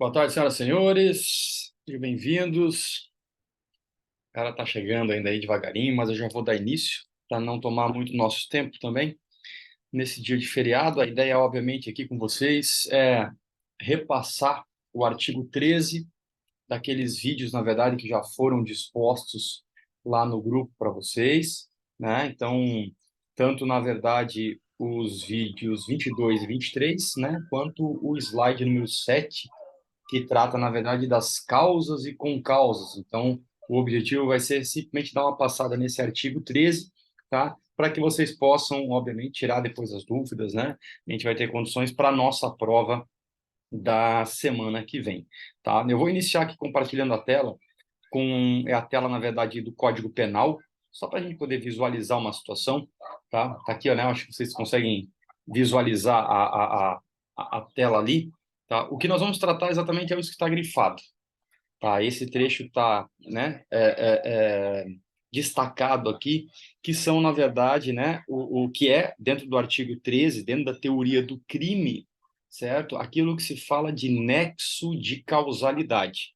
Boa tarde, senhoras e senhores. Sejam bem-vindos. O cara tá chegando ainda aí devagarinho, mas eu já vou dar início para não tomar muito nosso tempo também. Nesse dia de feriado, a ideia, obviamente, aqui com vocês é repassar o artigo 13 daqueles vídeos, na verdade, que já foram dispostos lá no grupo para vocês, né? Então, tanto, na verdade, os vídeos 22 e 23, né? Quanto o slide número 7 que trata, na verdade, das causas e concausas. Então, o objetivo vai ser simplesmente dar uma passada nesse artigo 13, tá? Para que vocês possam, obviamente, tirar depois as dúvidas, né? A gente vai ter condições para a nossa prova da semana que vem, tá? Eu vou iniciar aqui compartilhando a tela, é a tela, na verdade, do Código Penal, só para a gente poder visualizar uma situação, tá? Tá aqui, né? Acho que vocês conseguem visualizar a tela ali, tá? O que nós vamos tratar exatamente é isso que está grifado, tá? Esse trecho está, né, destacado aqui, que são, na verdade, né, o que é, dentro do artigo 13, dentro da teoria do crime, certo? Aquilo que se fala de nexo de causalidade.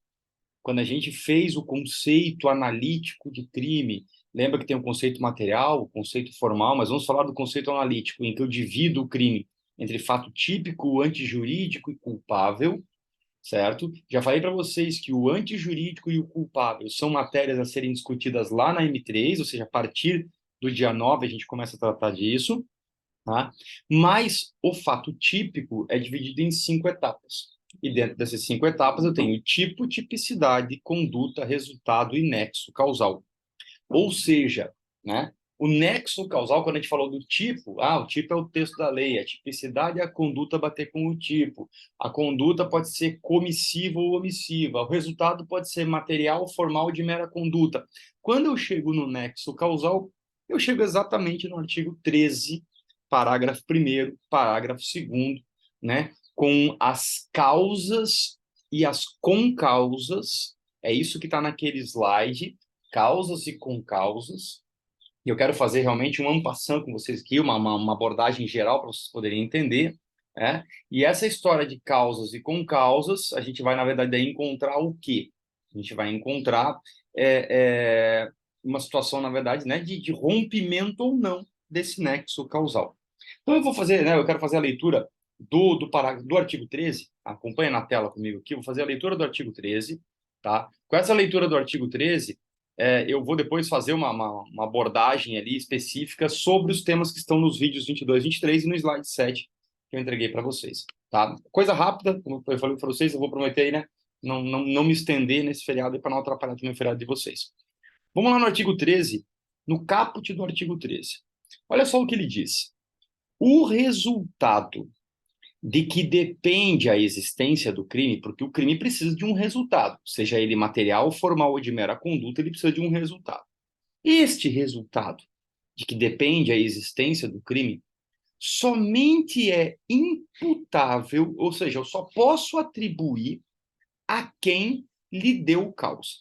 Quando a gente fez o conceito analítico de crime, lembra que tem o conceito material, o conceito formal, mas vamos falar do conceito analítico, em que eu divido o crime entre fato típico, antijurídico e culpável, certo? Já falei para vocês que o antijurídico e o culpável são matérias a serem discutidas lá na M3, ou seja, a partir do dia 9 a gente começa a tratar disso, tá? Mas o fato típico é dividido em 5 etapas. E dentro dessas 5 etapas eu tenho tipo, tipicidade, conduta, resultado e nexo causal. Ou seja, né, o nexo causal, quando a gente falou do tipo, o tipo é o texto da lei, a tipicidade é a conduta bater com o tipo, a conduta pode ser comissiva ou omissiva, o resultado pode ser material ou formal de mera conduta. Quando eu chego no nexo causal, eu chego exatamente no artigo 13, parágrafo 1º, parágrafo 2º, né, com as causas e as concausas, é isso que está naquele slide, causas e concausas. E eu quero fazer realmente uma ampassão com vocês aqui, uma abordagem geral para vocês poderem entender. Né? E essa história de causas e concausas, a gente vai, na verdade, daí encontrar o quê? A gente vai encontrar uma situação, na verdade, né, de rompimento ou não desse nexo causal. Então, eu vou fazer, né, eu quero fazer a leitura do artigo 13, acompanha na tela comigo aqui, eu vou fazer a leitura do artigo 13, tá? Com essa leitura do artigo 13, eu vou depois fazer uma abordagem ali específica sobre os temas que estão nos vídeos 22 e 23 e no slide 7 que eu entreguei para vocês, tá? Coisa rápida, como eu falei para vocês, eu vou prometer aí, né? Não me estender nesse feriado para não atrapalhar também o feriado de vocês. Vamos lá no artigo 13, no caput do artigo 13. Olha só o que ele diz. O resultado de que depende a existência do crime, porque o crime precisa de um resultado, seja ele material, formal ou de mera conduta, ele precisa de um resultado. Este resultado, de que depende a existência do crime, somente é imputável, ou seja, eu só posso atribuir a quem lhe deu causa.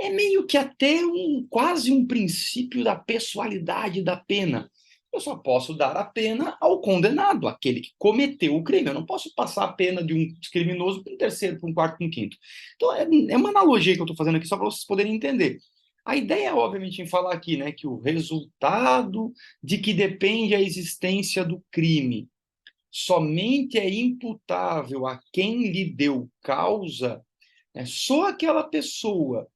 É meio que até quase um princípio da pessoalidade da pena. Eu só posso dar a pena ao condenado, aquele que cometeu o crime. Eu não posso passar a pena de um criminoso para um terceiro, para um quarto, para um quinto. Então, é uma analogia que eu estou fazendo aqui só para vocês poderem entender. A ideia, obviamente, em falar aqui, né, que o resultado de que depende a existência do crime somente é imputável a quem lhe deu causa, só aquela pessoa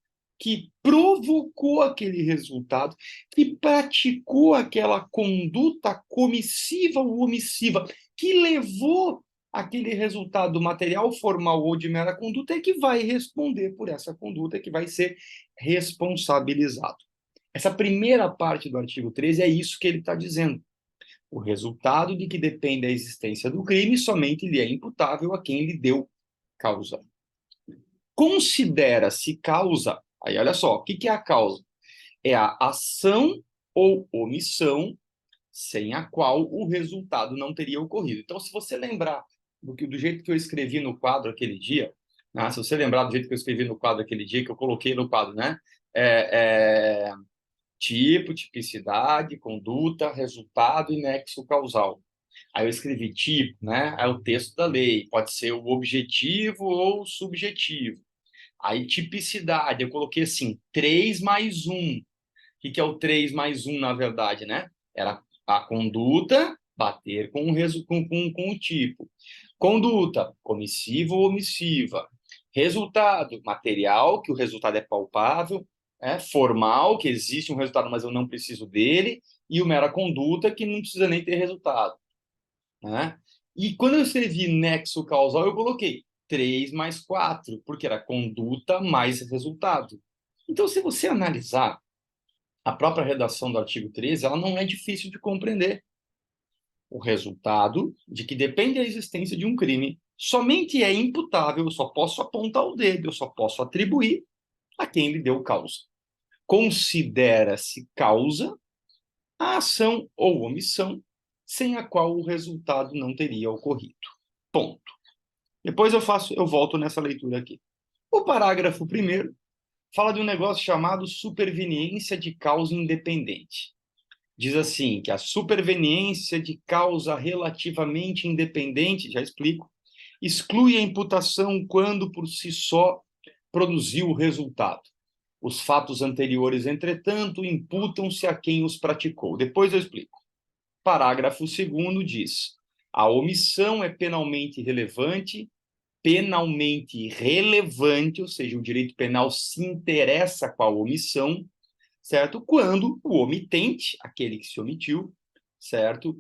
que provocou aquele resultado, que praticou aquela conduta comissiva ou omissiva, que levou aquele resultado material, formal ou de mera conduta, é que vai responder por essa conduta, é que vai ser responsabilizado. Essa primeira parte do artigo 13 é isso que ele está dizendo. O resultado de que depende a existência do crime somente lhe é imputável a quem lhe deu causa. Considera-se causa, aí olha só, o que é a causa? É a ação ou omissão sem a qual o resultado não teria ocorrido. Então, se você lembrar do jeito que eu escrevi no quadro aquele dia, né? Se você lembrar do jeito que eu escrevi no quadro aquele dia, que eu coloquei no quadro, né? Tipo, tipicidade, conduta, resultado e nexo causal. Aí eu escrevi tipo, né? Aí o texto da lei, pode ser o objetivo ou o subjetivo. Aí tipicidade, eu coloquei assim, 3 mais 1. O que é o 3 mais 1, na verdade, né? Era a conduta bater com o tipo. Conduta, comissiva ou omissiva. Resultado, material, que o resultado é palpável. Formal, que existe um resultado, mas eu não preciso dele. E o mera conduta, que não precisa nem ter resultado. Né? E quando eu escrevi nexo causal, eu coloquei 3 mais 4, porque era conduta mais resultado. Então, se você analisar a própria redação do artigo 13, ela não é difícil de compreender. O resultado de que depende da existência de um crime somente é imputável, eu só posso apontar o dedo, eu só posso atribuir a quem lhe deu causa. Considera-se causa a ação ou omissão sem a qual o resultado não teria ocorrido. Ponto. Depois eu volto nessa leitura aqui. O parágrafo primeiro fala de um negócio chamado superveniência de causa independente. Diz assim, que a superveniência de causa relativamente independente, já explico, exclui a imputação quando por si só produziu o resultado. Os fatos anteriores, entretanto, imputam-se a quem os praticou. Depois eu explico. Parágrafo 2º diz: a omissão é penalmente relevante, ou seja, o direito penal se interessa com a omissão, certo? Quando o omitente, aquele que se omitiu, certo?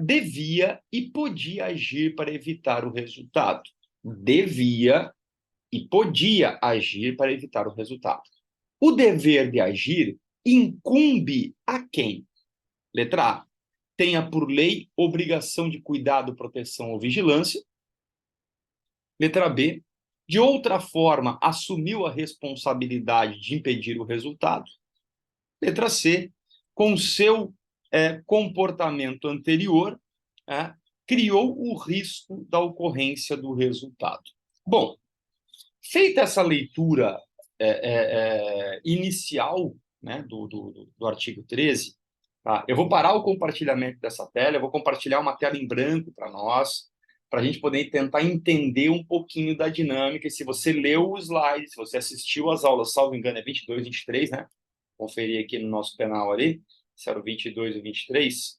Devia e podia agir para evitar o resultado. Devia e podia agir para evitar o resultado. O dever de agir incumbe a quem? Letra A. Tenha por lei obrigação de cuidado, proteção ou vigilância. Letra B. De outra forma, assumiu a responsabilidade de impedir o resultado. Letra C. Com seu comportamento anterior, criou o risco da ocorrência do resultado. Bom, feita essa leitura inicial, né, do artigo 13, tá? Eu vou parar o compartilhamento dessa tela, eu vou compartilhar uma tela em branco para nós, para a gente poder tentar entender um pouquinho da dinâmica. E se você leu o slide, se você assistiu às aulas, salvo engano, é 22, 23, né? Conferir aqui no nosso canal ali, se era o 22 e 23.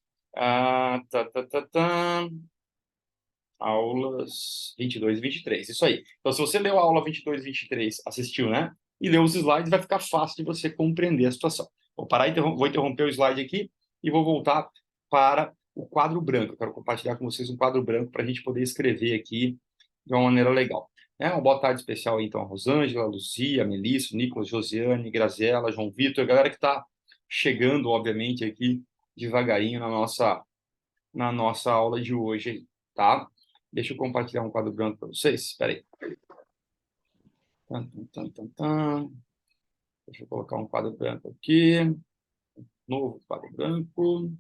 Aulas 22 e 23, isso aí. Então, se você leu a aula 22 e 23, assistiu, né? E leu os slides, vai ficar fácil de você compreender a situação. Vou parar e vou interromper o slide aqui e vou voltar para o quadro branco. Eu quero compartilhar com vocês um quadro branco para a gente poder escrever aqui de uma maneira legal. Uma boa tarde especial aí, então, a Rosângela, a Luzia, a Melissa, o Nicolas, Josiane, Graziela, João Vitor, a galera que está chegando, obviamente, aqui devagarinho na nossa aula de hoje, tá? Deixa eu compartilhar um quadro branco para vocês. Espera aí. Deixa eu colocar um quadro branco aqui. Novo quadro branco.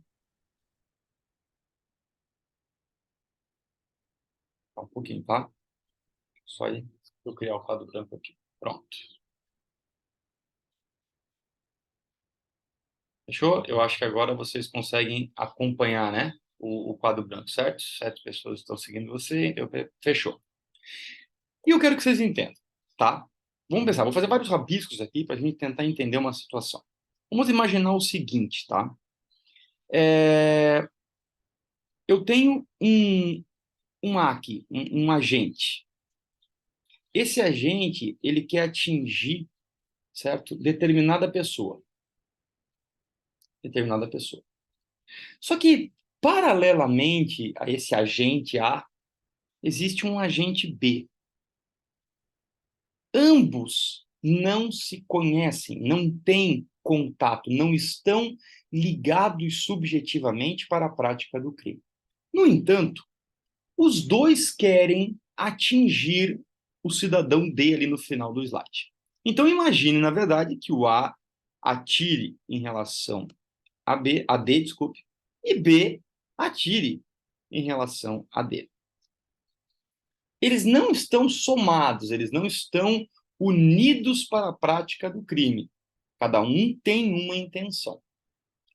Um pouquinho, tá? Só aí eu criar o quadro branco aqui. Pronto. Fechou? Eu acho que agora vocês conseguem acompanhar, né? O quadro branco, certo? 7 pessoas estão seguindo você, então fechou. E eu quero que vocês entendam, tá? Vamos pensar, vou fazer vários rabiscos aqui para a gente tentar entender uma situação. Vamos imaginar o seguinte, tá? Eu tenho um agente. Esse agente, ele quer atingir, certo? Determinada pessoa. Só que, paralelamente a esse agente A, existe um agente B. Ambos não se conhecem, não têm contato, não estão ligados subjetivamente para a prática do crime. No entanto, os dois querem atingir o cidadão D ali no final do slide. Então, imagine, na verdade, que o A atire em relação a D, desculpe, e B atire em relação a D. Eles não estão somados, eles não estão unidos para a prática do crime. Cada um tem uma intenção.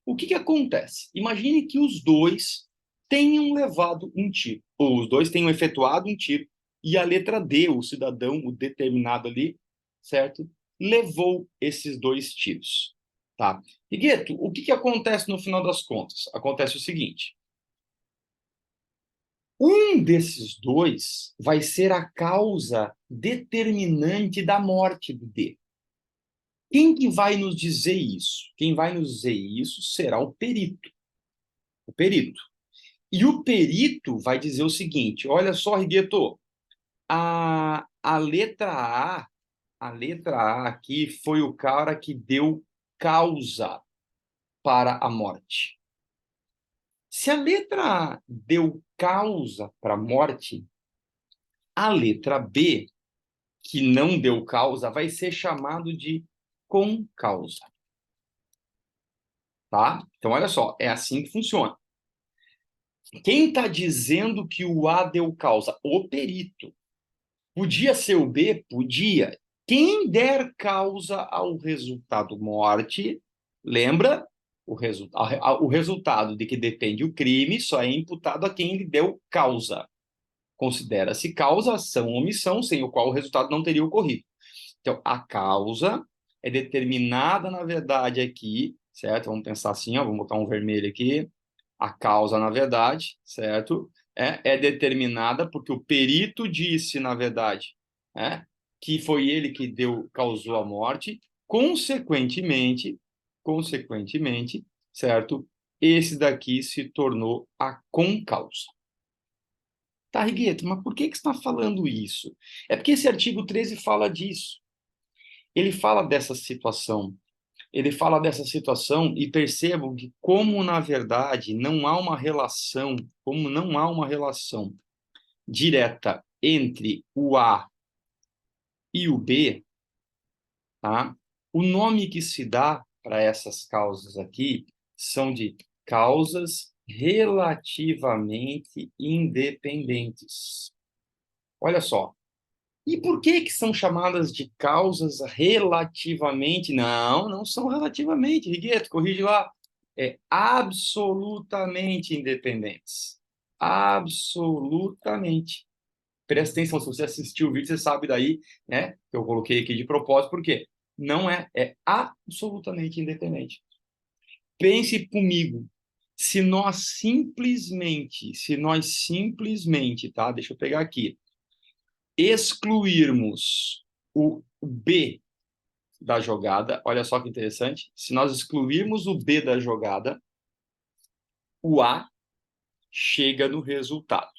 O que acontece? Imagine que os dois tenham levado um tiro, ou os dois tenham efetuado um tiro, e a letra D, o cidadão, o determinado ali, certo? Levou esses dois tiros, tá? E Gueto, o que acontece no final das contas? Acontece o seguinte: um desses dois vai ser a causa determinante da morte do D. Quem que vai nos dizer isso? Quem vai nos dizer isso será o perito. O perito. E o perito vai dizer o seguinte: olha só, Rigueto, a letra a letra A aqui foi o cara que deu causa para a morte. Se a letra A deu causa para a morte, a letra B, que não deu causa, vai ser chamado de concausa. Tá? Então, olha só, é assim que funciona. Quem está dizendo que o A deu causa? O perito. Podia ser o B? Podia. Quem der causa ao resultado morte, lembra? O resultado de que depende o crime só é imputado a quem lhe deu causa. Considera-se causa, ação ou omissão, sem o qual o resultado não teria ocorrido. Então, a causa é determinada, na verdade, aqui, certo? Vamos pensar assim, ó, vamos botar um vermelho aqui. A causa, na verdade, certo? É determinada porque o perito disse, na verdade, que foi ele que causou a morte. Consequentemente, certo? Esse daqui se tornou a concausa. Tá, Rigueto, mas por que você está falando isso? É porque esse artigo 13 fala disso. Ele fala dessa situação. Ele fala dessa situação e percebam que como, na verdade, não há uma relação direta entre o A e o B, tá? O nome que se dá para essas causas aqui são de causas relativamente independentes. Olha só. E por que são chamadas de causas relativamente? Não, não são relativamente, Rigueto, corrige lá. É absolutamente independentes. Absolutamente. Presta atenção, se você assistiu o vídeo, você sabe daí, né? Que eu coloquei aqui de propósito, por quê? Não é absolutamente independente. Pense comigo. Se nós simplesmente, tá? Deixa eu pegar aqui, excluirmos o B da jogada, olha só que interessante, se nós excluirmos o B da jogada, o A chega no resultado.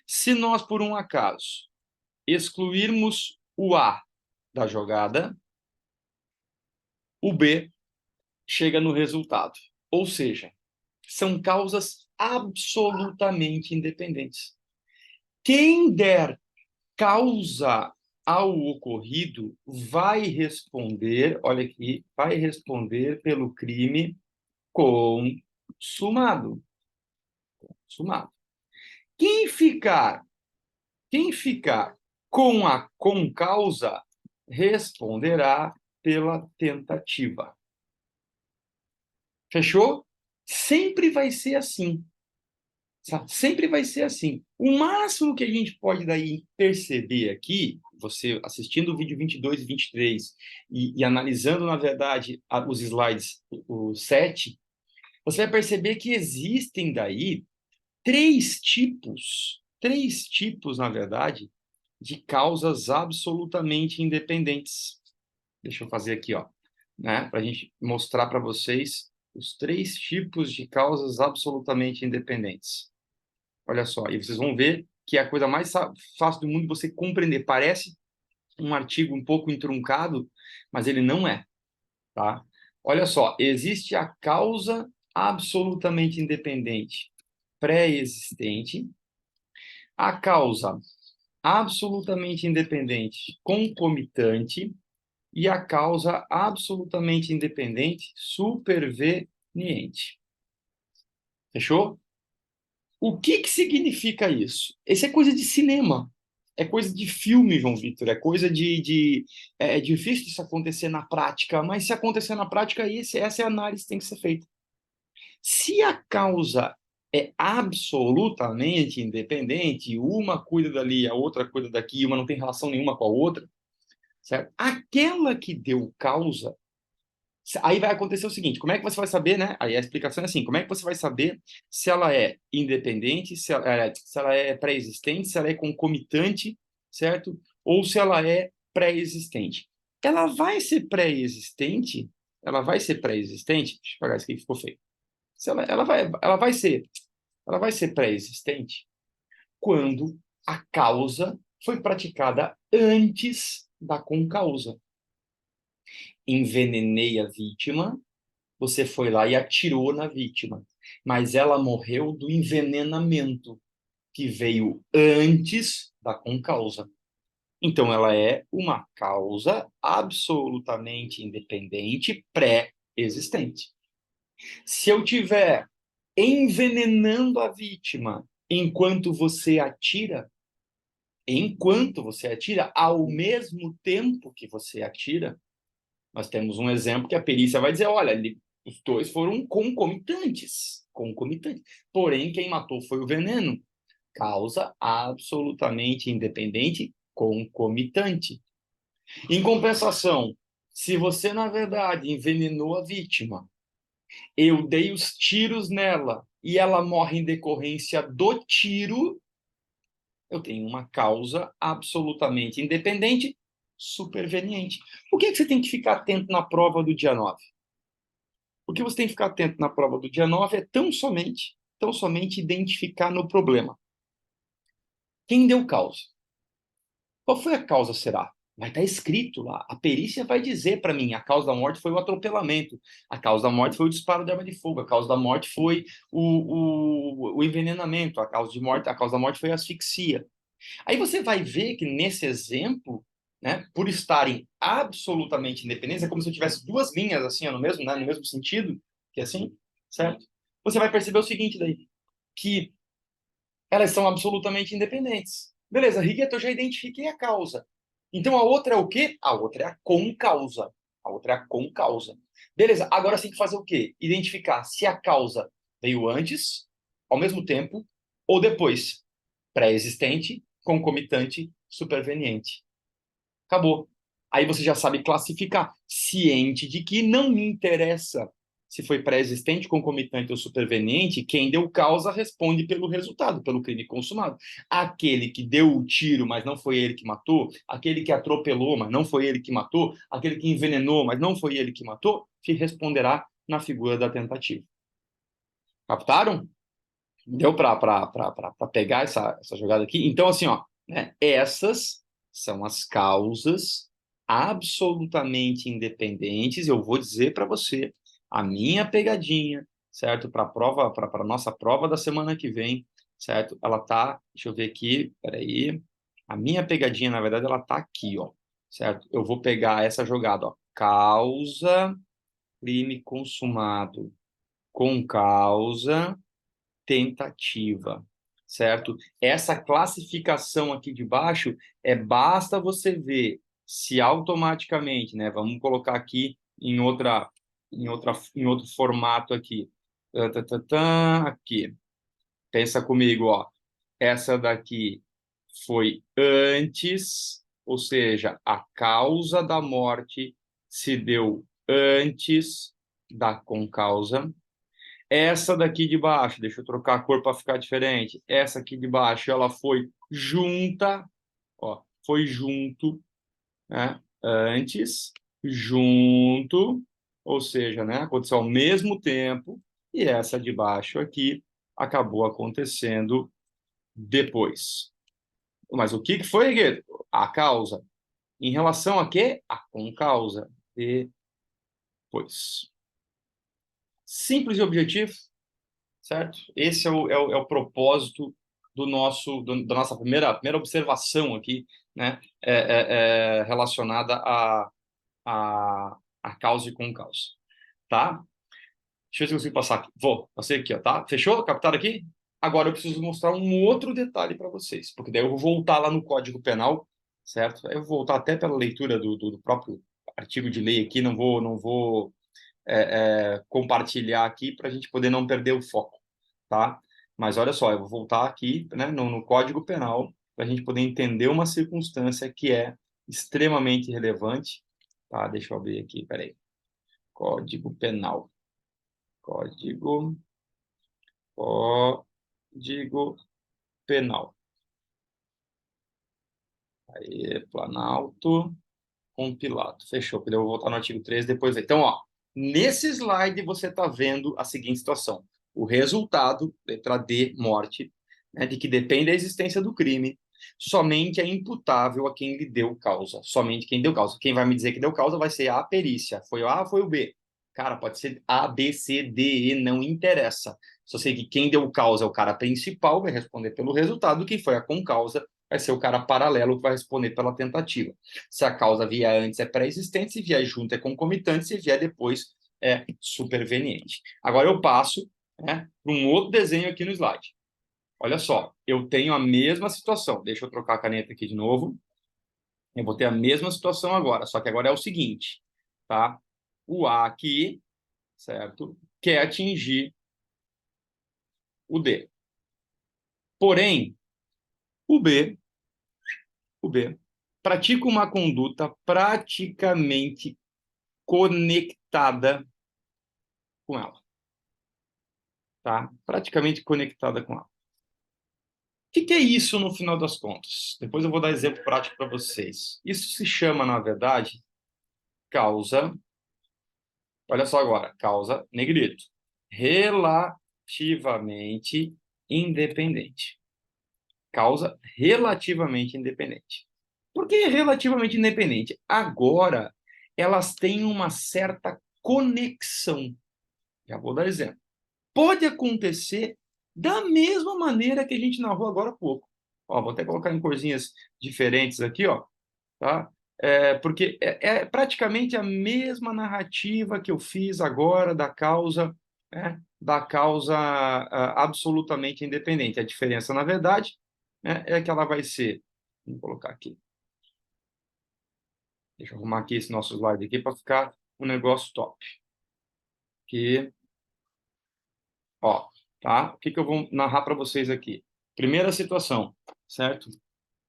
Se nós, por um acaso, excluirmos o A da jogada, o B chega no resultado. Ou seja, são causas absolutamente independentes. Quem der causa ao ocorrido vai responder, olha aqui, vai responder pelo crime consumado. Consumado. Quem ficar com a concausa responderá pela tentativa. Fechou? Sempre vai ser assim. Sempre vai ser assim. O máximo que a gente pode daí perceber aqui, você assistindo o vídeo 22 e 23 e analisando, na verdade, os slides, o 7, você vai perceber que existem daí três tipos, na verdade, de causas absolutamente independentes. Deixa eu fazer aqui, ó, né, para a gente mostrar para vocês os três tipos de causas absolutamente independentes. Olha só, e vocês vão ver que é a coisa mais fácil do mundo você compreender. Parece um artigo um pouco entroncado, mas ele não é, tá? Olha só, existe a causa absolutamente independente pré-existente, a causa absolutamente independente concomitante e a causa absolutamente independente superveniente. Fechou? O que significa isso? Isso é coisa de cinema, é coisa de filme, João Vitor, é coisa é difícil isso acontecer na prática, mas se acontecer na prática, essa é a análise que tem que ser feita. Se a causa é absolutamente independente, uma cuida dali, a outra cuida daqui, uma não tem relação nenhuma com a outra, certo? Aquela que deu causa, aí vai acontecer o seguinte, como é que você vai saber, né? Aí a explicação é assim, como é que você vai saber se ela é independente, se ela é pré-existente, se ela é concomitante, certo? Ou se ela é pré-existente. Ela vai ser pré-existente, deixa eu apagar isso aqui que ficou feio. Se ela vai ser pré-existente quando a causa foi praticada antes da concausa. Envenenei a vítima, você foi lá e atirou na vítima, mas ela morreu do envenenamento que veio antes da concausa. Então, ela é uma causa absolutamente independente, pré-existente. Se eu tiver envenenando a vítima enquanto você atira, ao mesmo tempo que você atira, nós temos um exemplo que a perícia vai dizer, olha, os dois foram concomitantes. Porém, quem matou foi o veneno. Causa absolutamente independente, concomitante. Em compensação, se você, na verdade, envenenou a vítima, eu dei os tiros nela e ela morre em decorrência do tiro, eu tenho uma causa absolutamente independente, superveniente. Por que você tem que ficar atento na prova do dia 9? O que você tem que ficar atento na prova do dia 9 é tão somente identificar no problema. Quem deu causa? Qual foi a causa, será? Vai estar escrito lá. A perícia vai dizer para mim, a causa da morte foi o atropelamento, a causa da morte foi o disparo de arma de fogo, a causa da morte foi o envenenamento, a causa da morte foi a asfixia. Aí você vai ver que nesse exemplo, né, por estarem absolutamente independentes, é como se eu tivesse duas linhas assim, no mesmo, né, no mesmo sentido, que é assim, certo? Você vai perceber o seguinte daí, que elas são absolutamente independentes. Beleza, Rigoletto, eu já identifiquei a causa. Então a outra é o quê? A outra é a concausa. A outra é a concausa. Beleza, agora você tem que fazer o quê? Identificar se a causa veio antes, ao mesmo tempo, ou depois. Pré-existente, concomitante, superveniente. Acabou. Aí você já sabe classificar, ciente de que não me interessa se foi pré-existente, concomitante ou superveniente, quem deu causa responde pelo resultado, pelo crime consumado. Aquele que deu o tiro, mas não foi ele que matou, aquele que atropelou, mas não foi ele que matou, aquele que envenenou, mas não foi ele que matou, que responderá na figura da tentativa. Captaram? Deu para pegar essa jogada aqui? Então, assim, ó, né, essas são as causas absolutamente independentes. Eu vou dizer para você, a minha pegadinha, certo? Para a nossa prova da semana que vem, certo? Ela tá, deixa eu ver aqui, peraí. A minha pegadinha, na verdade, ela tá aqui, ó, certo? Eu vou pegar essa jogada, ó, causa, crime consumado com causa tentativa, certo? Essa classificação aqui de baixo basta você ver se automaticamente, né? Vamos colocar aqui em outro formato aqui. Aqui. Pensa comigo, ó. Essa daqui foi antes, ou seja, a causa da morte se deu antes da concausa. Essa daqui de baixo, deixa eu trocar a cor para ficar diferente. Essa aqui de baixo, ela foi junta, ó, foi junto, né? Antes, junto, ou seja, né? Aconteceu ao mesmo tempo. E essa de baixo aqui acabou acontecendo depois. Mas o que foi, Guedes? A causa. Em relação a quê? A concausa. Depois. Simples e objetivo, certo? Esse é o propósito da nossa primeira observação aqui, né? Relacionada a causa e concausa, tá? Deixa eu ver se eu consigo passar aqui. Passei aqui, ó, tá? Fechou? Captaram aqui? Agora eu preciso mostrar um outro detalhe para vocês, porque daí eu vou voltar lá no Código Penal, certo? Eu vou voltar até pela leitura do próprio artigo de lei aqui, não vou compartilhar aqui para a gente poder não perder o foco, tá? Mas olha só, eu vou voltar aqui, né, no Código Penal para a gente poder entender uma circunstância que é extremamente relevante. Tá, deixa eu abrir aqui, peraí. Código Penal. Código, Código Penal. Aí, Planalto, compilado. Fechou, porque eu vou voltar no artigo 13 depois. Então, ó, nesse slide você está vendo a seguinte situação. O resultado, letra D, morte, né, de que depende da existência do crime, somente é imputável a quem lhe deu causa. Somente quem deu causa. Quem vai me dizer que deu causa vai ser a perícia. Foi o A ou foi o B? Cara, pode ser A, B, C, D, E, não interessa. Só sei que quem deu causa é o cara principal, vai responder pelo resultado, quem foi a concausa vai ser o cara paralelo que vai responder pela tentativa. Se a causa vier antes é pré-existente, se vier junto é concomitante, se vier depois é superveniente. Agora eu passo, né, para um outro desenho aqui no slide. Olha só, eu tenho a mesma situação. Deixa eu trocar a caneta aqui de novo. Eu vou ter a mesma situação agora, só que agora é o seguinte, tá? O A aqui, certo? Quer atingir o D. Porém, o B, o B pratica uma conduta praticamente conectada com ela, tá? Praticamente conectada com ela. O que é isso no final das contas? Depois eu vou dar exemplo prático para vocês. Isso se chama, na verdade, causa, olha só agora, causa negrito, relativamente independente. Causa relativamente independente. Por que relativamente independente? Agora, elas têm uma certa conexão. Já vou dar exemplo. Pode acontecer da mesma maneira que a gente narrou agora há pouco. Ó, vou até colocar em corzinhas diferentes aqui, ó, tá? Porque é praticamente a mesma narrativa que eu fiz agora da causa, né, da causa absolutamente independente. A diferença, na verdade, né, é que ela vai ser. Vou colocar aqui. Deixa eu arrumar aqui esse nosso slide aqui para ficar um negócio top. Aqui, ó, tá? O que que eu vou narrar para vocês aqui? Primeira situação, certo?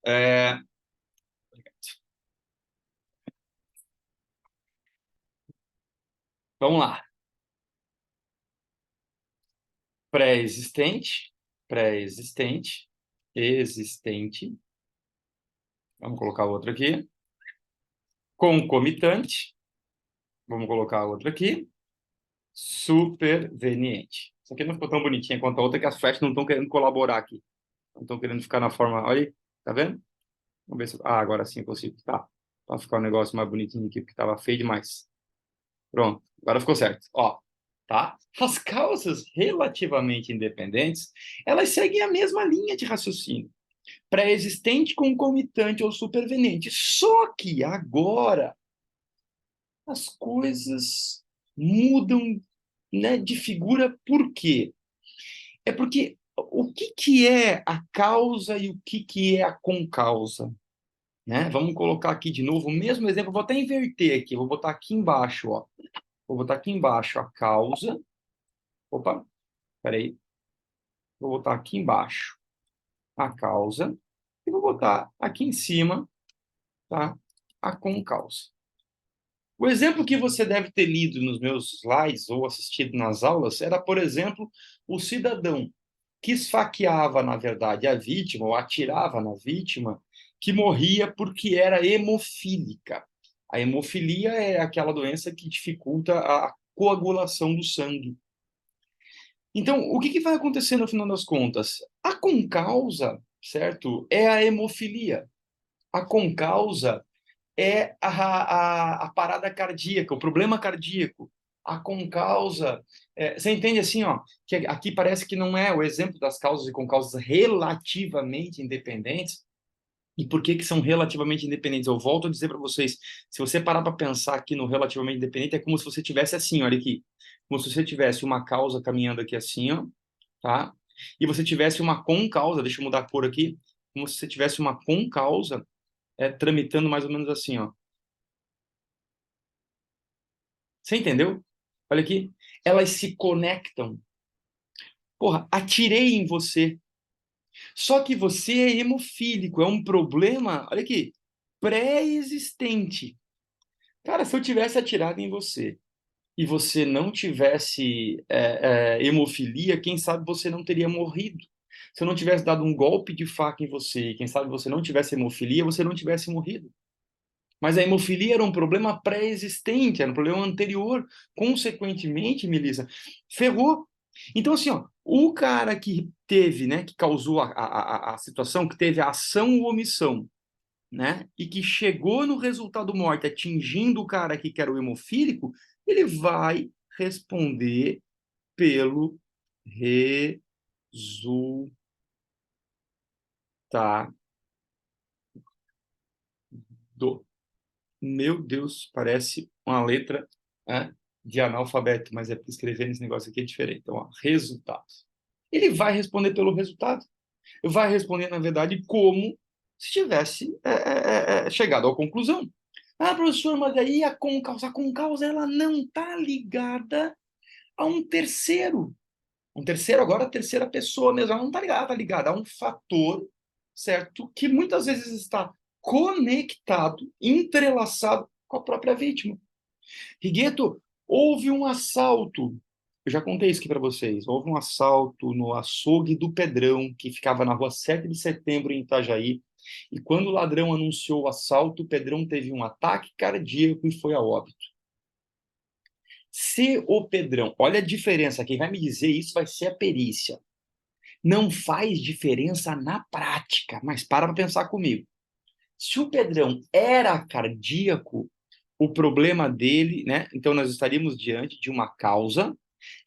É, vamos lá. Pré-existente, pré-existente, existente. Vamos colocar outra aqui. Concomitante. Vamos colocar outra aqui. Superveniente. Isso aqui não ficou tão bonitinha quanto a outra, que as flechas não estão querendo colaborar aqui. Não estão querendo ficar na forma. Olha aí, tá vendo? Vamos ver se. Ah, agora sim eu consigo. Tá. Para ficar um negócio mais bonitinho aqui, porque estava feio demais. Pronto, agora ficou certo. Ó, tá? As causas relativamente independentes, elas seguem a mesma linha de raciocínio. Pré-existente, concomitante ou superveniente. Só que agora as coisas mudam, né, de figura. Por quê? É porque o que que é a causa e o que é a concausa? Né? Vamos colocar aqui de novo o mesmo exemplo. Vou até inverter aqui. Vou botar aqui embaixo, ó. Vou botar aqui embaixo a causa. Opa, peraí. Vou botar aqui embaixo a causa e vou botar aqui em cima, tá? A concausa. O exemplo que você deve ter lido nos meus slides ou assistido nas aulas era, por exemplo, o cidadão que esfaqueava, na verdade, a vítima ou atirava na vítima que morria porque era hemofílica. A hemofilia é aquela doença que dificulta a coagulação do sangue. Então, o que vai acontecer no final das contas? A concausa, certo? É a hemofilia. A concausa é a parada cardíaca, o problema cardíaco. A concausa, você entende assim, ó, que aqui parece que não é o exemplo das causas e concausas relativamente independentes. E por que que são relativamente independentes? Eu volto a dizer para vocês, se você parar para pensar aqui no relativamente independente, é como se você tivesse assim, olha aqui, como se você tivesse uma causa caminhando aqui assim, ó, tá? E você tivesse uma concausa, deixa eu mudar a cor aqui, como se você tivesse uma concausa tramitando mais ou menos assim, ó. Você entendeu? Olha aqui, elas se conectam. Porra, atirei em você. Só que você é hemofílico, é um problema, olha aqui, pré-existente. Cara, se eu tivesse atirado em você e você não tivesse hemofilia, quem sabe você não teria morrido. Se eu não tivesse dado um golpe de faca em você, quem sabe você não tivesse hemofilia, você não tivesse morrido. Mas a hemofilia era um problema pré-existente, era um problema anterior. Consequentemente, Melissa, ferrou. Então, assim, ó, o cara que teve, né, que causou a situação, que teve a ação ou omissão, né, e que chegou no resultado morte atingindo o cara aqui que era o hemofílico, ele vai responder pelo resultado. Meu Deus, parece uma letra, né, de analfabeto, mas é porque escrever nesse negócio aqui é diferente. Então, ó, resultado. Ele vai responder pelo resultado. Vai responder, na verdade, como se tivesse chegado à conclusão. Ah, professor, mas aí a concausa ela não está ligada a um terceiro. Um terceiro, agora a terceira pessoa mesmo, ela não está ligada a um fator, certo? Que muitas vezes está conectado, entrelaçado com a própria vítima. Rigueto, houve um assalto. Eu já contei isso aqui para vocês. Houve um assalto no açougue do Pedrão, que ficava na rua 7 de setembro, em Itajaí. E quando o ladrão anunciou o assalto, o Pedrão teve um ataque cardíaco e foi a óbito. Se o Pedrão, olha a diferença, quem vai me dizer isso vai ser a perícia. Não faz diferença na prática, mas para pensar comigo. Se o Pedrão era cardíaco, o problema dele, né? Então nós estaríamos diante de uma causa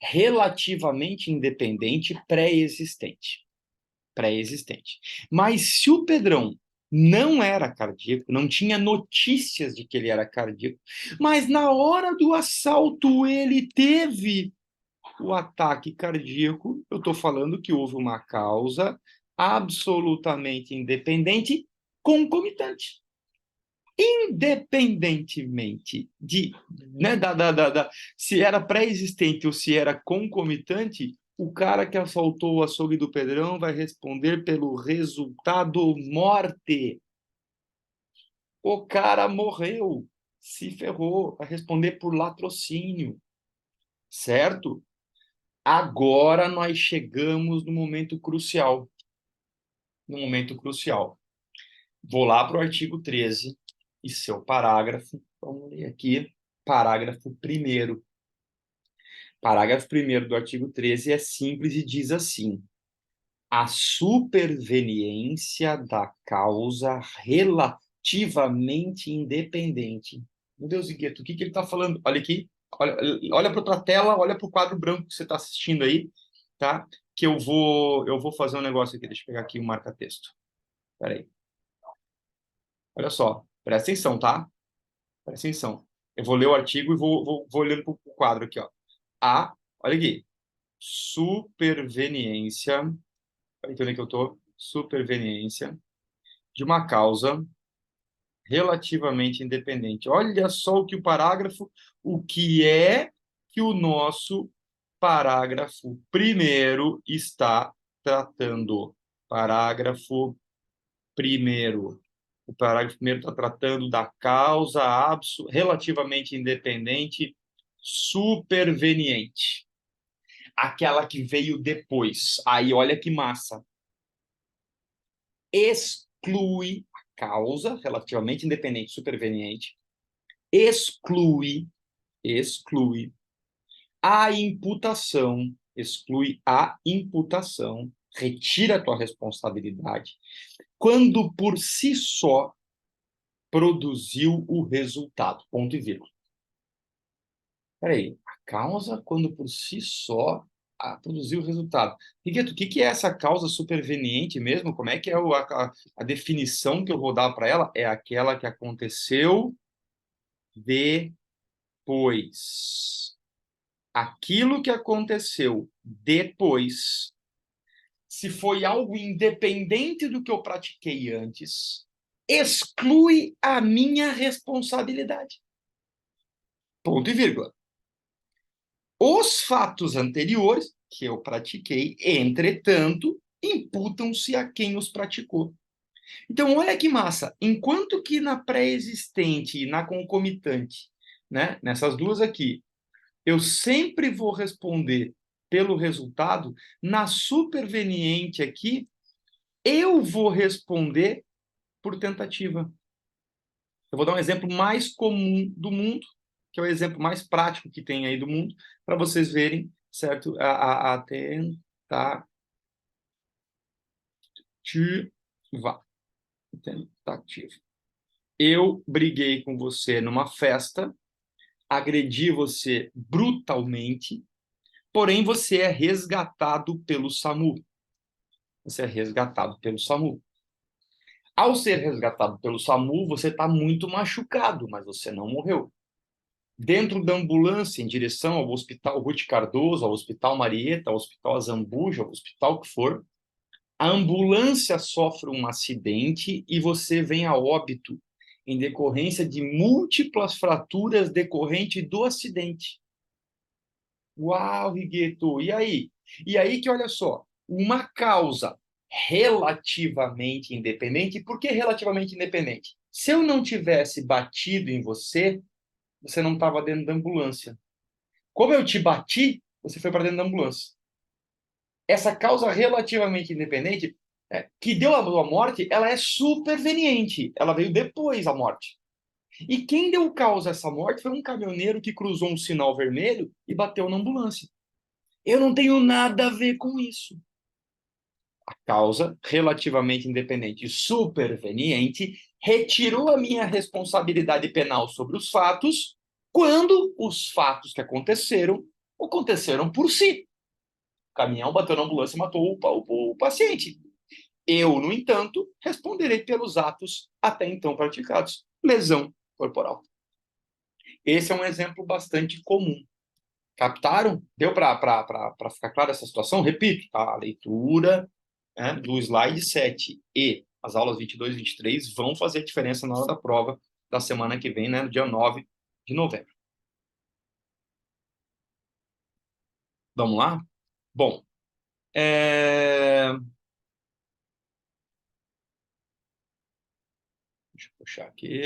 relativamente independente pré-existente. Pré-existente. Mas se o Pedrão não era cardíaco, não tinha notícias de que ele era cardíaco, mas na hora do assalto ele teve o ataque cardíaco, eu estou falando que houve uma causa absolutamente independente, concomitante. Independentemente de, né, se era pré-existente ou se era concomitante, o cara que assaltou o açougue do Pedrão vai responder pelo resultado morte. O cara morreu, se ferrou, vai responder por latrocínio, certo? Agora nós chegamos no momento crucial. No momento crucial. Vou lá para o artigo 13 e seu parágrafo. Vamos ler aqui. Parágrafo 1º. Parágrafo 1º do artigo 13 é simples e diz assim: a superveniência da causa relativamente independente. Meu Deus, Gueto, o que ele está falando? Olha aqui, olha para outra tela, olha para o quadro branco que você está assistindo aí, tá? Que eu vou fazer um negócio aqui. Deixa eu pegar aqui o marca-texto. Espera aí. Olha só, presta atenção, tá? Presta atenção. Eu vou ler o artigo e vou olhando para o quadro aqui, ó. Olha aqui, superveniência, para entender que eu estou, superveniência de uma causa relativamente independente. Olha só o que é que o nosso parágrafo 1º está tratando. Parágrafo 1º. O parágrafo 1º está tratando da causa relativamente independente superveniente. Aquela que veio depois. Aí, olha que massa. Exclui a causa relativamente independente superveniente, exclui a imputação, retira a tua responsabilidade, quando por si só produziu o resultado. Ponto e vírgula. Peraí, a causa, quando por si só produziu o resultado. Rigueto, o que é essa causa superveniente mesmo? Como é que é a definição que eu vou dar para ela? É aquela que aconteceu depois. Aquilo que aconteceu depois, se foi algo independente do que eu pratiquei antes, exclui a minha responsabilidade. Ponto e vírgula. Os fatos anteriores que eu pratiquei, entretanto, imputam-se a quem os praticou. Então, olha que massa. Enquanto que na pré-existente e na concomitante, né, nessas duas aqui, eu sempre vou responder pelo resultado, na superveniente aqui, eu vou responder por tentativa. Eu vou dar um exemplo mais comum do mundo, que é o exemplo mais prático que tem aí do mundo, para vocês verem, certo? A tentativa. Tentativa. Eu briguei com você numa festa, agredi você brutalmente, porém você é resgatado pelo SAMU. Você é resgatado pelo SAMU. Ao ser resgatado pelo SAMU, você está muito machucado, mas você não morreu. Dentro da ambulância, em direção ao Hospital Ruth Cardoso, ao Hospital Marieta, ao Hospital Azambuja, ao hospital que for, a ambulância sofre um acidente e você vem a óbito em decorrência de múltiplas fraturas decorrente do acidente. Uau, Rigueto! E aí? E aí que, olha só, uma causa relativamente independente. Por que relativamente independente? Se eu não tivesse batido em você, você não estava dentro da ambulância. Como eu te bati, você foi para dentro da ambulância. Essa causa relativamente independente, que deu a morte, ela é superveniente. Ela veio depois da morte. E quem deu causa a essa morte foi um caminhoneiro que cruzou um sinal vermelho e bateu na ambulância. Eu não tenho nada a ver com isso. A causa relativamente independente e superveniente retirou a minha responsabilidade penal sobre os fatos quando os fatos que aconteceram por si. O caminhão bateu na ambulância e matou o paciente. Eu, no entanto, responderei pelos atos até então praticados. Lesão corporal. Esse é um exemplo bastante comum. Captaram? Deu para ficar clara essa situação? Repito, tá? A leitura, né, do slide 7 e as aulas 22 e 23 vão fazer diferença na hora da prova da semana que vem, né, no dia 9 de novembro. Vamos lá? Bom, deixa eu puxar aqui.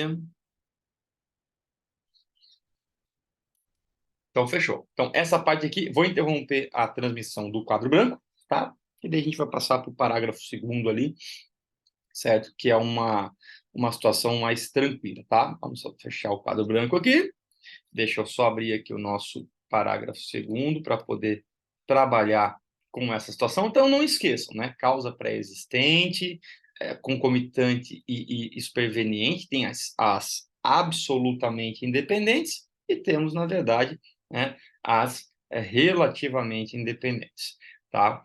Então, fechou. Então, essa parte aqui, vou interromper a transmissão do quadro branco, tá? E daí a gente vai passar para o parágrafo segundo ali, certo? Que é uma situação mais tranquila, tá? Vamos só fechar o quadro branco aqui. Deixa eu só abrir aqui o nosso parágrafo segundo para poder trabalhar com essa situação. Então, não esqueçam, né? Causa pré-existente, concomitante e superveniente, tem as absolutamente independentes e temos, na verdade, né, as relativamente independentes, tá?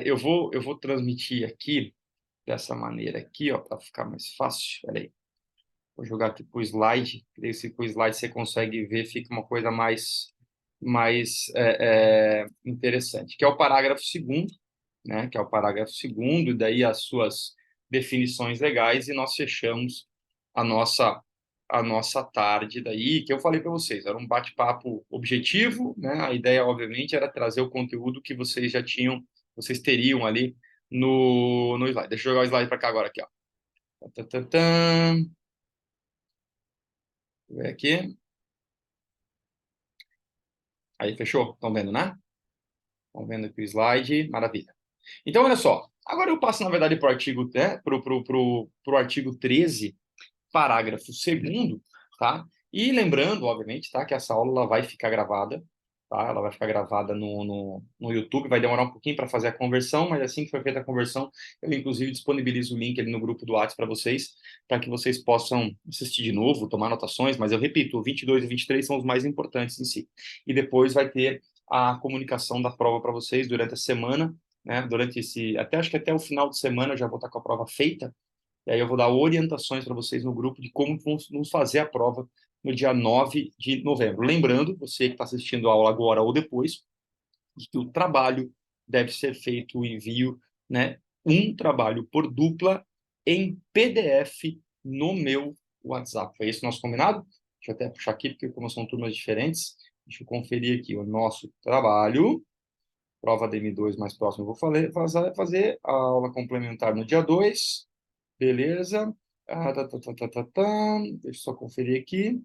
Eu vou transmitir aqui dessa maneira aqui, ó, para ficar mais fácil. Peraí. Vou jogar aqui para o slide, que daí com o slide você consegue ver, fica uma coisa mais interessante, que é o parágrafo segundo, né? Que é o parágrafo segundo, e daí as suas definições legais, e nós fechamos a nossa a nossa tarde daí, que eu falei para vocês, era um bate-papo objetivo, né? A ideia, obviamente, era trazer o conteúdo que vocês já tinham, vocês teriam ali no slide. Deixa eu jogar o slide para cá agora, aqui, ó. Vou ver aqui. Aí, fechou? Estão vendo, né? Estão vendo aqui o slide? Maravilha. Então, olha só. Agora eu passo, na verdade, para o artigo, né, pro artigo 13, parágrafo 2º, tá? E lembrando, obviamente, tá, que essa aula ela vai ficar gravada, tá? Ela vai ficar gravada no YouTube, vai demorar um pouquinho para fazer a conversão, mas assim que for feita a conversão, eu inclusive disponibilizo o link ali no grupo do WhatsApp para vocês, para que vocês possam assistir de novo, tomar anotações, mas eu repito, o 22 e 23 são os mais importantes em si. E depois vai ter a comunicação da prova para vocês durante a semana, né? Durante acho que até o final de semana eu já vou estar com a prova feita, e aí eu vou dar orientações para vocês no grupo de como vamos fazer a prova no dia 9 de novembro. Lembrando, você que está assistindo a aula agora ou depois, de que o trabalho deve ser feito o envio, né, um trabalho por dupla em PDF no meu WhatsApp. Foi esse o nosso combinado? Deixa eu até puxar aqui, porque como são turmas diferentes, deixa eu conferir aqui o nosso trabalho prova da M2 mais próxima, eu vou fazer a aula complementar no dia 2, beleza? Deixa eu só conferir aqui.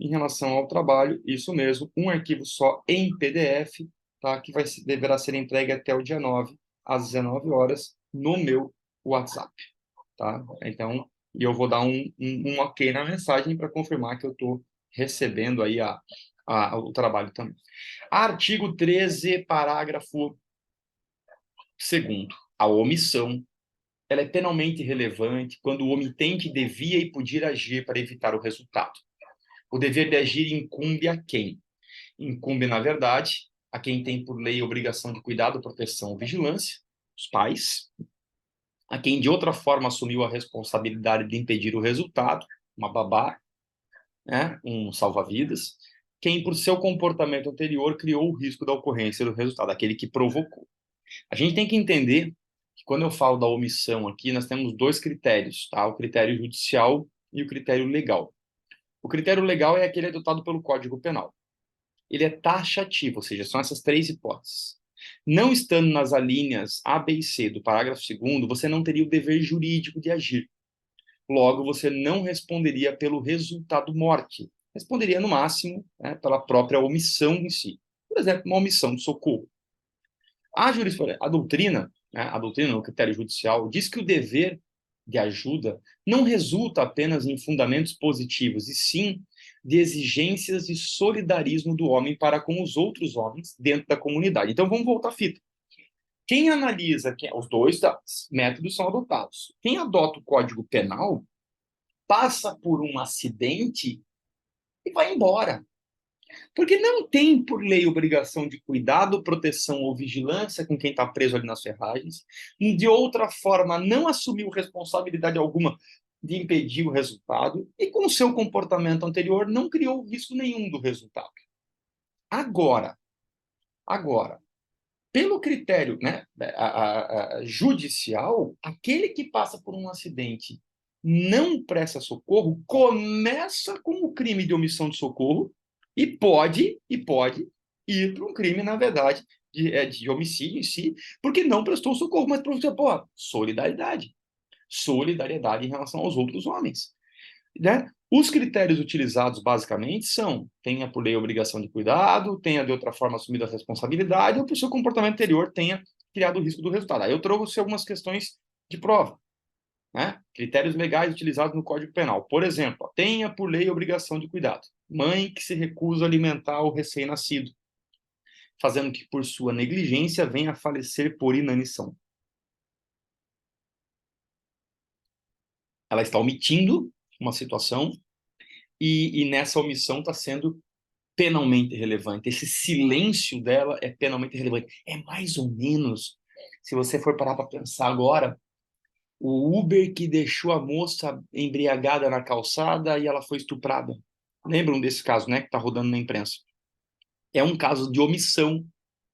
Em relação ao trabalho, isso mesmo, um arquivo só em PDF, tá? Que deverá ser entregue até o dia 9, às 19 horas, no meu WhatsApp, tá? Então, e eu vou dar um ok na mensagem para confirmar que eu estou recebendo aí o trabalho também. Artigo 13, parágrafo 2º. A omissão, ela é penalmente relevante quando o omitente devia e podia agir para evitar o resultado. O dever de agir incumbe a quem? Incumbe, na verdade, a quem tem por lei a obrigação de cuidado, proteção, vigilância, os pais, a quem de outra forma assumiu a responsabilidade de impedir o resultado, uma babá, né, um salva-vidas, quem por seu comportamento anterior criou o risco da ocorrência do resultado, aquele que provocou. A gente tem que entender que quando eu falo da omissão aqui, nós temos 2 critérios, tá? O critério judicial e o critério legal. O critério legal é aquele adotado pelo Código Penal. Ele é taxativo, ou seja, são essas 3 hipóteses. Não estando nas alíneas A, B e C do parágrafo 2º, você não teria o dever jurídico de agir. Logo, você não responderia pelo resultado morte. Responderia, no máximo, né, pela própria omissão em si. Por exemplo, uma omissão de socorro. A doutrina, né, a doutrina no critério judicial, diz que o dever de ajuda não resulta apenas em fundamentos positivos, e sim de exigências de solidarismo do homem para com os outros homens dentro da comunidade. Então, vamos voltar à fita. Quem analisa, os 2 métodos são adotados. Quem adota o Código Penal passa por um acidente e vai embora. Porque não tem, por lei, obrigação de cuidado, proteção ou vigilância com quem está preso ali nas ferragens. E, de outra forma, não assumiu responsabilidade alguma de impedir o resultado. E, com o seu comportamento anterior, não criou risco nenhum do resultado. Agora, pelo critério, né, judicial, aquele que passa por um acidente não presta socorro, começa com o crime de omissão de socorro e pode ir para um crime, na verdade, de homicídio em si, porque não prestou socorro, mas por solidariedade. Solidariedade em relação aos outros homens, né? Os critérios utilizados, basicamente, são: tenha por lei a obrigação de cuidado, tenha de outra forma assumido a responsabilidade, ou por seu comportamento anterior tenha criado o risco do resultado. Aí eu trouxe algumas questões de prova, né? Critérios legais utilizados no Código Penal. Por exemplo, tenha por lei a obrigação de cuidado. Mãe que se recusa a alimentar o recém-nascido, fazendo que, por sua negligência, venha a falecer por inanição. Ela está omitindo uma situação e nessa omissão está sendo penalmente relevante. Esse silêncio dela é penalmente relevante. É mais ou menos, se você for parar para pensar agora, o Uber que deixou a moça embriagada na calçada e ela foi estuprada. Lembram desse caso, né, que está rodando na imprensa? É um caso de omissão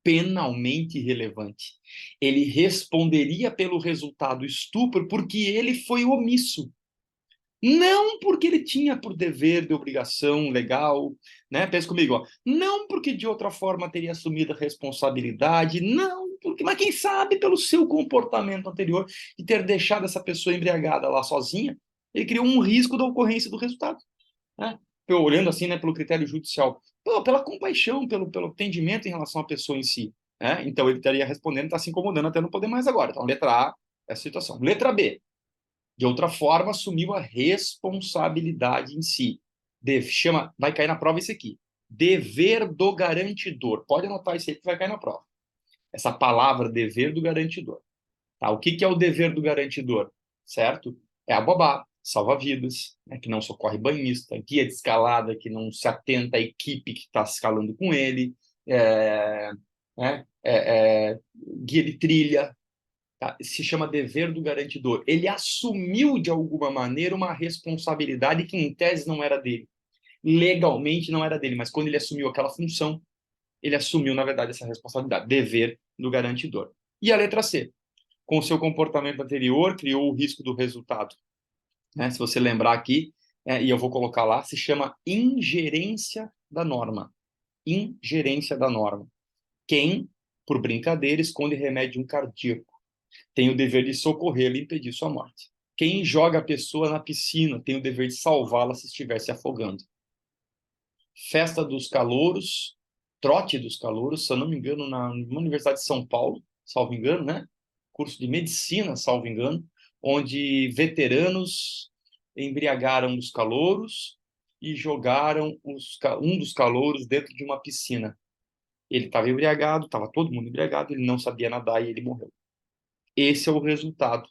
penalmente relevante. Ele responderia pelo resultado estupro porque ele foi omisso. Não porque ele tinha por dever de obrigação legal, né? Pensa comigo, ó. Não porque de outra forma teria assumido a responsabilidade, não, porque, mas quem sabe pelo seu comportamento anterior de ter deixado essa pessoa embriagada lá sozinha, ele criou um risco da ocorrência do resultado, né? Eu, olhando assim, né, pelo critério judicial, pela compaixão, pelo entendimento em relação à pessoa em si, né? Então ele estaria respondendo, está se incomodando até não poder mais agora. Então, letra A, essa situação. Letra B, de outra forma, assumiu a responsabilidade em si. Vai cair na prova esse aqui. Dever do garantidor. Pode anotar isso aí que vai cair na prova. Essa palavra, dever do garantidor. Tá? O que é o dever do garantidor? Certo? É a babá, salva-vidas, né, que não socorre banhista, guia de escalada, que não se atenta à equipe que está escalando com ele, guia de trilha, tá? Se chama dever do garantidor. Ele assumiu, de alguma maneira, uma responsabilidade que, em tese, não era dele. Legalmente não era dele, mas quando ele assumiu aquela função, ele assumiu, na verdade, essa responsabilidade. Dever do garantidor. E a letra C? Com o seu comportamento anterior, criou o risco do resultado. Né? Se você lembrar aqui, e eu vou colocar lá, se chama ingerência da norma. Ingerência da norma. Quem por brincadeira, esconde remédio cardíaco. Tem o dever de socorrê-lo e impedir sua morte. Quem joga a pessoa na piscina tem o dever de salvá-la se estiver se afogando. Festa dos calouros, trote dos calouros, se eu não me engano, na Universidade de São Paulo, salvo engano, né? Curso de medicina, salvo engano, onde veteranos embriagaram os calouros e jogaram um dos calouros dentro de uma piscina. Ele estava embriagado, estava todo mundo embriagado, ele não sabia nadar e ele morreu. Esse é o resultado.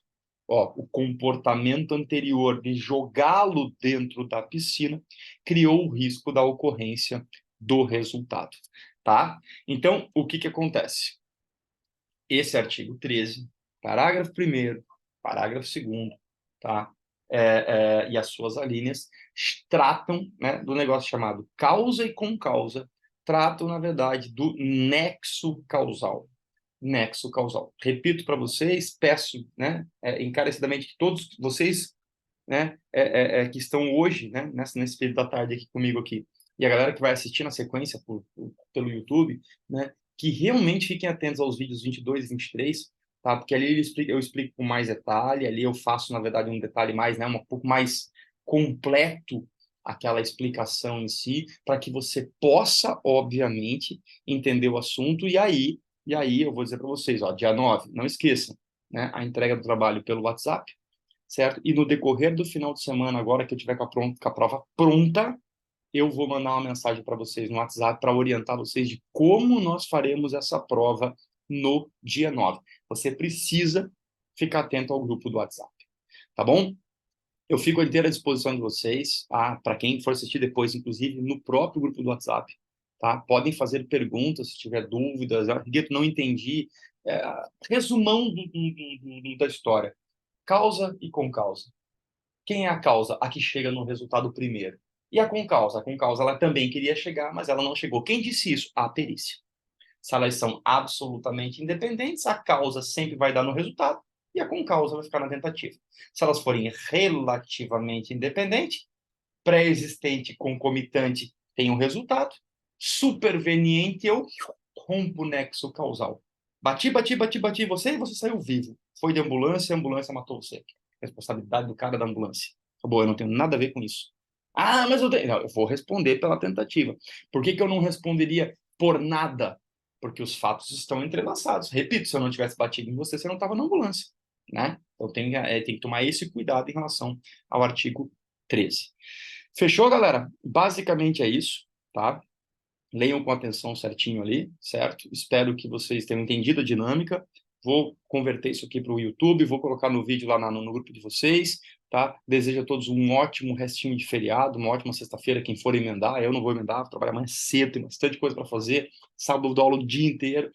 Ó, o comportamento anterior de jogá-lo dentro da piscina criou o risco da ocorrência do resultado, tá? Então, o que acontece? Esse artigo 13, parágrafo 1º, parágrafo 2º, tá? E as suas alíneas tratam, né, do negócio chamado causa e concausa, tratam, na verdade, do nexo causal. Nexo causal. Repito para vocês, peço, né, encarecidamente que todos vocês, né, que estão hoje, né, nesse período da tarde aqui comigo aqui, e a galera que vai assistir na sequência pelo YouTube, né, que realmente fiquem atentos aos vídeos 22 e 23, tá? Porque ali eu explico com mais detalhe, ali eu faço, na verdade, um detalhe mais, né, um pouco mais completo aquela explicação em si, para que você possa, obviamente, entender o assunto, e aí eu vou dizer para vocês, ó, dia 9, não esqueçam, né, a entrega do trabalho pelo WhatsApp, certo? E no decorrer do final de semana, agora que eu tiver com a prova pronta, eu vou mandar uma mensagem para vocês no WhatsApp para orientar vocês de como nós faremos essa prova no dia 9. Você precisa ficar atento ao grupo do WhatsApp, tá bom? Eu fico à inteira disposição de vocês, tá? Para quem for assistir depois, inclusive no próprio grupo do WhatsApp, tá? Podem fazer perguntas se tiver dúvidas. Gueto, não entendi. Resumão da história. Causa e concausa. Quem é a causa? A que chega no resultado primeiro. E a concausa? A concausa ela também queria chegar, mas ela não chegou. Quem disse isso? A perícia. Se elas são absolutamente independentes, a causa sempre vai dar no resultado e a concausa vai ficar na tentativa. Se elas forem relativamente independentes, pré-existente, concomitante tem um resultado, superveniente eu rompo o nexo causal. Bati você e você saiu vivo. Foi de ambulância, a ambulância matou você. Responsabilidade do cara da ambulância. Acabou, eu não tenho nada a ver com isso. Ah, mas eu tenho. Não, eu vou responder pela tentativa. Por que eu não responderia por nada? Porque os fatos estão entrelaçados. Repito, se eu não tivesse batido em você, você não estava na ambulância, né? Então tem que tomar esse cuidado em relação ao artigo 13. Fechou, galera? Basicamente é isso, tá? Leiam com atenção certinho ali, certo? Espero que vocês tenham entendido a dinâmica. Vou converter isso aqui para o YouTube, vou colocar no vídeo lá no grupo de vocês, tá? Desejo a todos um ótimo restinho de feriado, uma ótima sexta-feira, quem for emendar. Eu não vou emendar, vou trabalhar mais cedo, tem bastante coisa para fazer. Sábado eu dou aula o dia inteiro.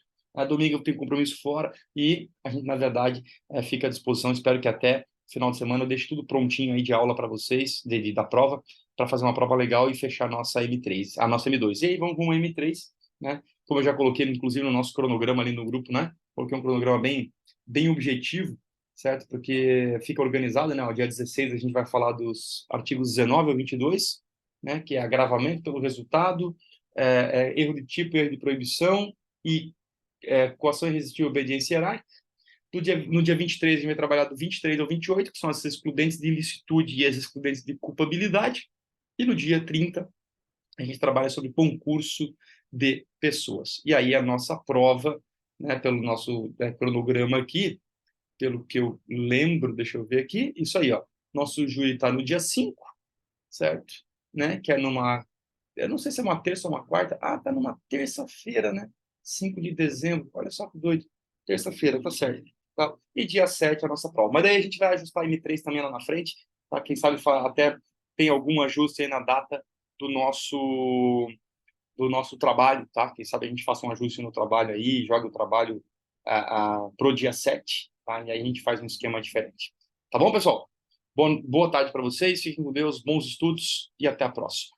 Domingo eu tenho compromisso fora e a gente, na verdade, fica à disposição. Espero que até final de semana eu deixe tudo prontinho aí de aula para vocês, da prova, para fazer uma prova legal e fechar a nossa M3, a nossa M2. E aí vamos com o M3, né? Como eu já coloquei, inclusive, no nosso cronograma ali no grupo, né? Coloquei um cronograma bem objetivo, certo? Porque fica organizado, né? O dia 16 a gente vai falar dos artigos 19 ao 22, né? Que é agravamento pelo resultado, erro de tipo, erro de proibição e coação irresistível, obediência hierárquica. No dia 23, a gente vai trabalhar do 23 ao 28, que são as excludentes de ilicitude e as excludentes de culpabilidade. E no dia 30, a gente trabalha sobre concurso de pessoas. E aí a nossa prova, né, pelo nosso cronograma aqui, pelo que eu lembro, deixa eu ver aqui, isso aí, ó. Nosso júri está no dia 5, certo? Né? Que é eu não sei se é uma terça ou uma quarta. Ah, tá numa terça-feira, né? 5 de dezembro, olha só que doido. Terça-feira, tá certo. Tá? E dia 7 a nossa prova. Mas daí a gente vai ajustar a M3 também lá na frente, tá? Quem sabe até tem algum ajuste aí na data do nosso trabalho, tá? Quem sabe a gente faça um ajuste no trabalho aí, joga o trabalho pro dia 7, tá? E aí a gente faz um esquema diferente. Tá bom, pessoal? Boa tarde para vocês, fiquem com Deus, bons estudos e até a próxima.